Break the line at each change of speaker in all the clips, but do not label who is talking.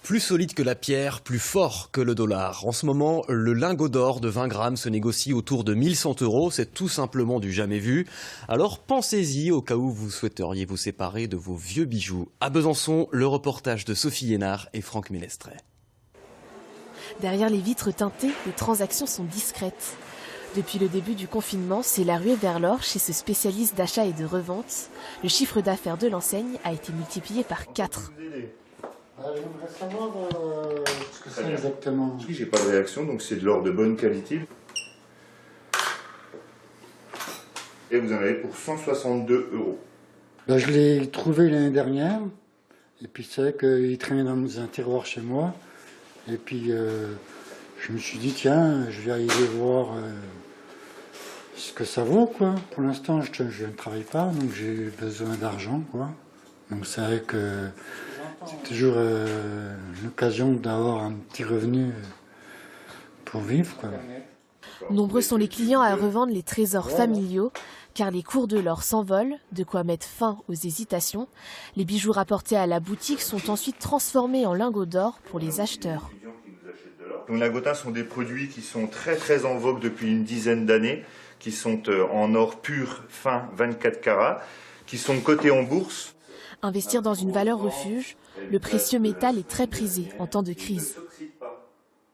Plus solide que la pierre, plus fort que le dollar. En ce moment, le lingot d'or de 20 grammes se négocie autour de 1100 €. C'est tout simplement du jamais vu. Alors pensez-y au cas où vous souhaiteriez vous séparer de vos vieux bijoux. À Besançon, le reportage de Sophie Hénard et Franck Ménestret.
Derrière les vitres teintées, les transactions sont discrètes. Depuis le début du confinement, c'est la ruée vers l'or chez ce spécialiste d'achat et de revente. Le chiffre d'affaires de l'enseigne a été multiplié par 4.
J'aimerais savoir ce que c'est exactement.
Oui, j'ai pas de réaction, donc c'est de l'or de bonne qualité. Et vous en avez pour 162 €.
Je l'ai trouvé l'année dernière, et puis c'est vrai qu'il traînait dans un tiroir chez moi. Et puis je me suis dit, tiens, je vais aller voir ce que ça vaut, quoi. Pour l'instant, je ne travaille pas, donc j'ai besoin d'argent, quoi. Donc c'est vrai que c'est toujours l'occasion d'avoir un petit revenu pour vivre, quoi.
Nombreux sont les clients à revendre les trésors familiaux, car les cours de l'or s'envolent, de quoi mettre fin aux hésitations. Les bijoux rapportés à la boutique sont ensuite transformés en lingots d'or pour les acheteurs.
Donc, les lingots sont des produits qui sont très en vogue depuis une dizaine d'années, qui sont en or pur, fin, 24 carats, qui sont cotés en bourse.
Investir dans une valeur refuge, le précieux métal est très prisé en temps de crise.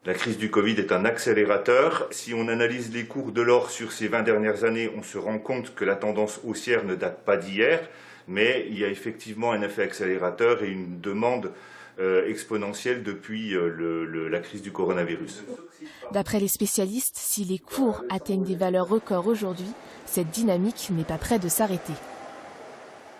La crise du Covid est un accélérateur. Si on analyse les cours de l'or sur ces 20 dernières années, on se rend compte que la tendance haussière ne date pas d'hier, mais il y a effectivement un effet accélérateur et une demande exponentielle depuis la crise du coronavirus.
D'après les spécialistes, si les cours atteignent des valeurs records aujourd'hui, cette dynamique n'est pas près de s'arrêter.